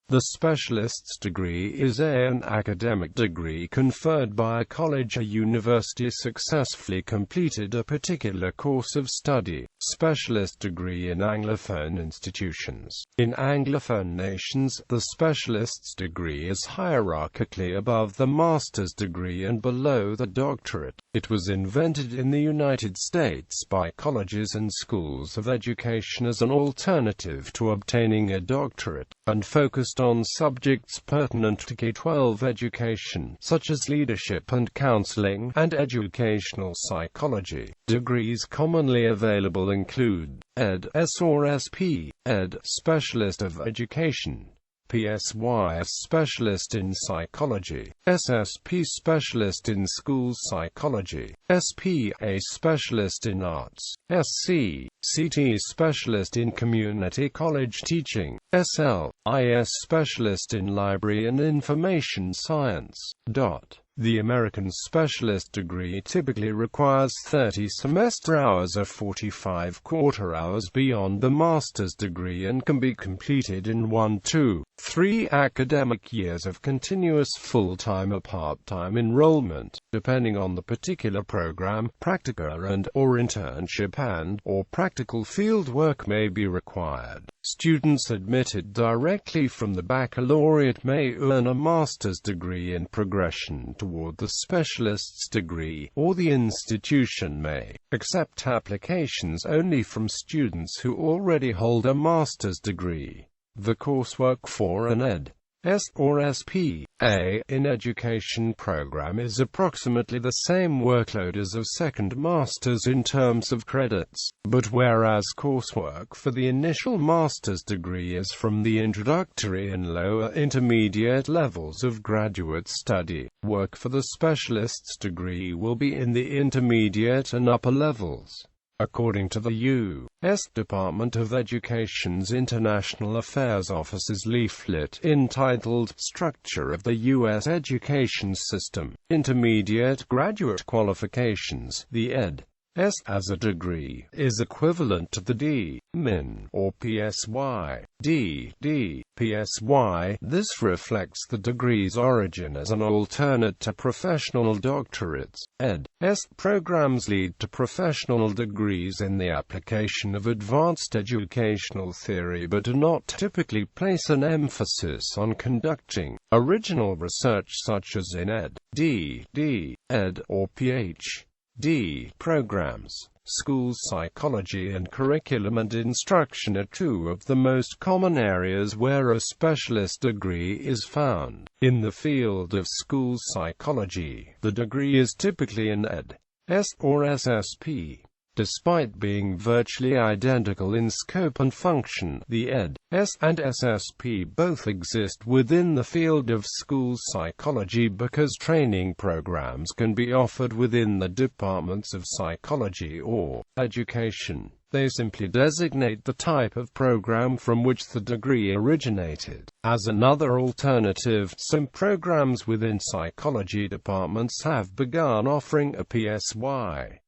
The specialist's degree is an academic degree conferred by a college or university successfully completed a particular course of study. Specialist degree in Anglophone institutions. In Anglophone nations, the specialist's degree is hierarchically above the master's degree and below the doctorate. It was invented in the United States by colleges and schools of education as an alternative to obtaining a doctorate, and focused on subjects pertinent to K-12 education, such as leadership and counseling, and educational psychology. Degrees commonly available include Ed.S or SP, Ed. Specialist of Education, PSYS Specialist in Psychology, SSP Specialist in School Psychology, SPA Specialist in Arts, CT Specialist in Community College Teaching, SLIS Specialist in Library and Information Science. The American specialist degree typically requires 30 semester hours or 45 quarter hours beyond the master's degree and can be completed in 1, 2, 3 academic years of continuous full-time or part-time enrollment, depending on the particular program. Practica and/or internship and/or practical field work may be required. Students admitted directly from the baccalaureate may earn a master's degree in progression toward the specialist's degree, or the institution may accept applications only from students who already hold a master's degree. The coursework for an Ed.S or SPA in education program is approximately the same workload as a second master's in terms of credits, but whereas coursework for the initial master's degree is from the introductory and lower intermediate levels of graduate study, work for the specialist's degree will be in the intermediate and upper levels. According to the U.S. Department of Education's International Affairs Office's leaflet entitled Structure of the U.S. Education System, Intermediate Graduate Qualifications, the Ed.S as a degree is equivalent to the D.Min. or PSY. PSY. This reflects the degree's origin as an alternate to professional doctorates. Ed.S programs lead to professional degrees in the application of advanced educational theory but do not typically place an emphasis on conducting original research such as in Ed. or Ph.D. programs. School psychology and curriculum and instruction are two of the most common areas where a specialist degree is found. In the field of school psychology, the degree is typically an Ed.S or SSP. Despite being virtually identical in scope and function, the Ed.S and SSP both exist within the field of school psychology because training programs can be offered within the departments of psychology or education. They simply designate the type of program from which the degree originated. As another alternative, some programs within psychology departments have begun offering a PSY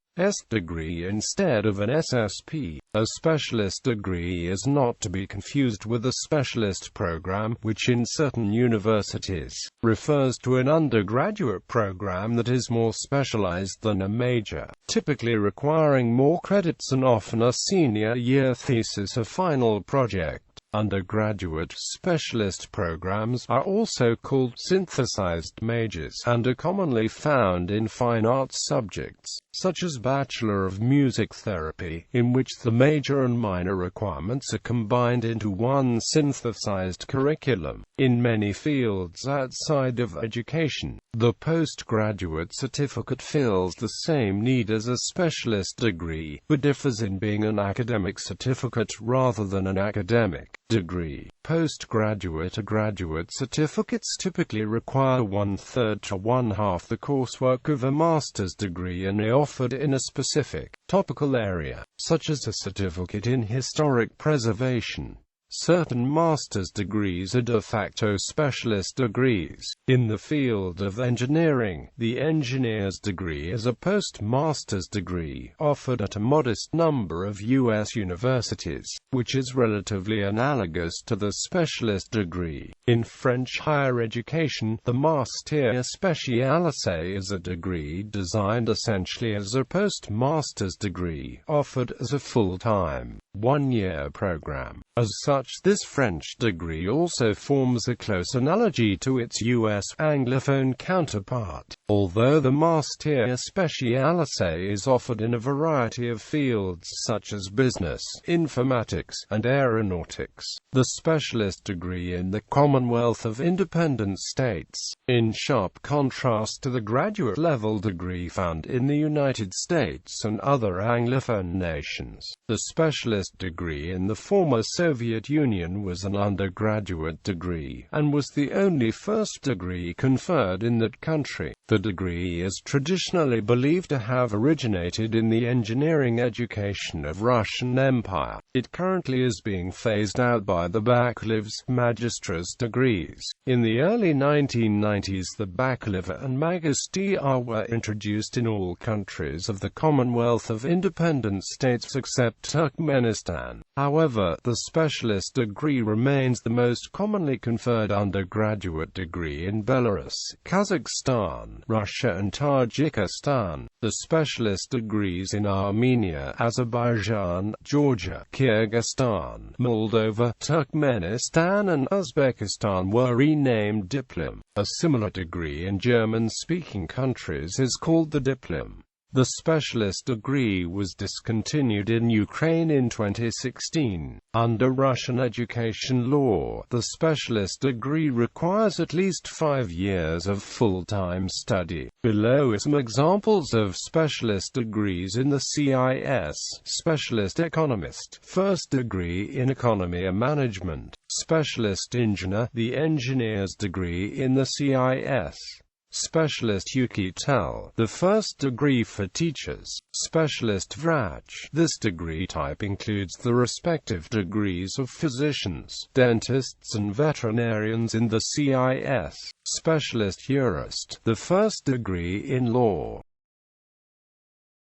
degree instead of an SSP. A specialist degree is not to be confused with a specialist program, which in certain universities refers to an undergraduate program that is more specialized than a major, typically requiring more credits and often a senior year thesis or final project. Undergraduate specialist programs are also called synthesized majors and are commonly found in fine arts subjects, such as Bachelor of Music Therapy, in which the major and minor requirements are combined into one synthesized curriculum. In many fields outside of education, the postgraduate certificate fills the same need as a specialist degree, but differs in being an academic certificate rather than an academic degree. Postgraduate or graduate certificates typically require 1/3 to 1/2 the coursework of a master's degree and are offered in a specific topical area, such as a certificate in historic preservation. Certain master's degrees are de facto specialist degrees. In the field of engineering, the engineer's degree is a postmaster's degree, offered at a modest number of U.S. universities, which is relatively analogous to the specialist degree. In French higher education, the master spécialisé is a degree designed essentially as a postmaster's degree, offered as a full-time, one-year program. As such, this French degree also forms a close analogy to its U.S. Anglophone counterpart, although the master spécialisé is offered in a variety of fields such as business, informatics, and aeronautics. The specialist degree in the Commonwealth of Independent States, in sharp contrast to the graduate-level degree found in the United States and other Anglophone nations. The specialist degree in the former Soviet Union was an undergraduate degree, and was the only first degree conferred in that country. The degree is traditionally believed to have originated in the engineering education of Russian Empire. It currently is being phased out by the bachelor's magister's degrees. In the early 1990s, the bachelor and magister were introduced in all countries of the Commonwealth of Independent States except Turkmenistan. However, the specialist degree remains the most commonly conferred undergraduate degree in Belarus, Kazakhstan, Russia and Tajikistan. The specialist degrees in Armenia, Azerbaijan, Georgia, Kyrgyzstan, Moldova, Turkmenistan and Uzbekistan were renamed diplom. A similar degree in German-speaking countries is called the diplom. The specialist degree was discontinued in Ukraine in 2016. Under Russian education law, the specialist degree requires at least 5 years of full-time study. Below are some examples of specialist degrees in the CIS: Specialist Economist, first degree in Economy and Management; Specialist Engineer, the engineer's degree in the CIS; Specialist Uchitel, the first degree for teachers; Specialist Vrach. This degree type includes the respective degrees of physicians, dentists and veterinarians in the CIS; Specialist Jurist, the first degree in law.